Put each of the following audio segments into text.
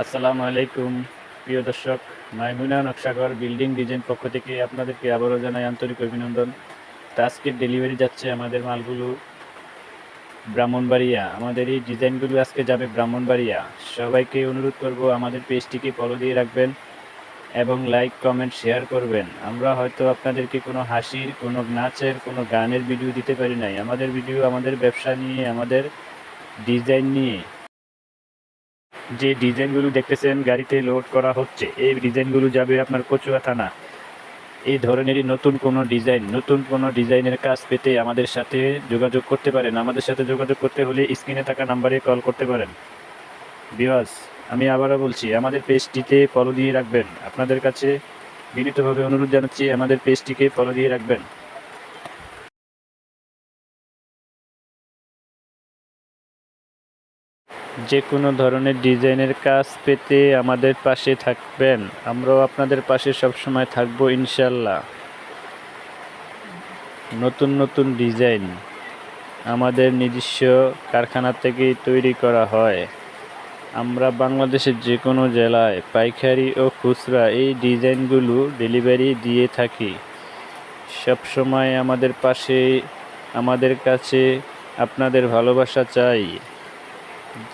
আসসালামু আলাইকুম প্রিয় দর্শক। মাইমুনা নকশাঘর বিল্ডিং ডিজাইন পক্ষ থেকে আপনাদেরকে আবারও জানাই আন্তরিক অভিনন্দন। তো আজকের ডেলিভারি যাচ্ছে আমাদের মালগুলো ব্রাহ্মণবাড়িয়া। আমাদের এই ডিজাইনগুলো আজকে যাবে ব্রাহ্মণবাড়িয়া। সবাইকে অনুরোধ করব আমাদের পেজটিকে ফলো দিয়ে রাখবেন এবং লাইক কমেন্ট শেয়ার করবেন। আমরা হয়তো আপনাদেরকে কোনো হাসির, কোনো নাচের, কোনো গানের ভিডিও দিতে পারি নাই। আমাদের ভিডিও আমাদের ব্যবসা নিয়ে, আমাদের ডিজাইন নিয়ে। যে ডিজাইনগুলো দেখতেছেন গাড়িতে লোড করা হচ্ছে, এই ডিজাইনগুলো যাবে আপনার কচুয়া থানা। এই ধরনেরই নতুন কোনো ডিজাইনের কাজ পেতে আমাদের সাথে যোগাযোগ করতে পারেন। আমাদের সাথে যোগাযোগ করতে হলে স্ক্রিনে থাকা নাম্বারে কল করতে পারেন। ভিউয়ার্স, আমি আবারও বলছি, আমাদের পেজটিতে ফলো দিয়ে রাখবেন। আপনাদের কাছে বিনীতভাবে অনুরোধ জানাচ্ছি, আমাদের পেজটিকে ফলো দিয়ে রাখবেন। যে কোনো ধরনের ডিজাইনের কাজ পেতে আমাদের পাশে থাকবেন। আমরাও আপনাদের পাশে সবসময় থাকবো ইনশাল্লাহ। নতুন নতুন ডিজাইন আমাদের নিজস্ব কারখানা থেকেই তৈরি করা হয়। আমরা বাংলাদেশের যে কোনো জেলায় পাইকারি ও খুচরা এই ডিজাইনগুলো ডেলিভারি দিয়ে থাকি। সবসময় আমাদের পাশে, আমাদের কাছে আপনাদের ভালোবাসা চাই।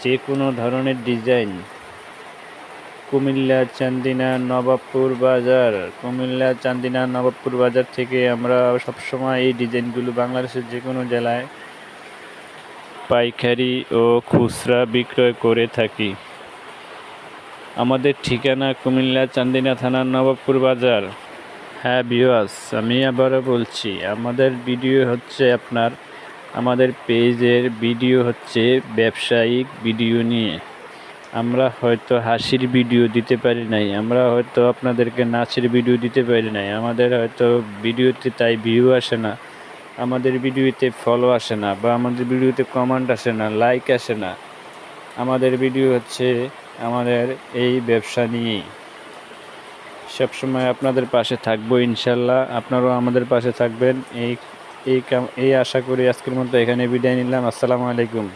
যে কোনো ধরনের ডিজাইন কুমিল্লা চান্দিনা নবাবপুর বাজার থেকে আমরা সবসময় এই ডিজাইনগুলো বাংলাদেশের যে কোনো জেলায় পাইকারি ও খুচরা বিক্রয় করে থাকি। আমাদের ঠিকানা কুমিল্লা চান্দিনা থানার নবাবপুর বাজার। হ্যাঁ ভিউয়ার্স, আমি আবারও বলছি, আমাদের ভিডিও হচ্ছে আমাদের পেজের ভিডিও হচ্ছে ব্যবসায়িক ভিডিও নিয়ে। আমরা হয়তো হাসির ভিডিও দিতে পারি নাই, আমরা হয়তো আপনাদেরকে নাচের ভিডিও দিতে পারি নাই, আমাদের হয়তো ভিডিওতে তাই ভিউ আসে না, আমাদের ভিডিওতে ফলো আসে না, বা আমাদের ভিডিওতে কমেন্ট আসে না, লাইক আসে না। আমাদের ভিডিও হচ্ছে আমাদের এই ব্যবসা নিয়েই। সবসময় আপনাদের পাশে থাকবো ইনশাল্লাহ। আপনারাও আমাদের পাশে থাকবেন, এই আশা করি আজকের মতো এখানে বিদায় নিলাম। আসসালামু আলাইকুম।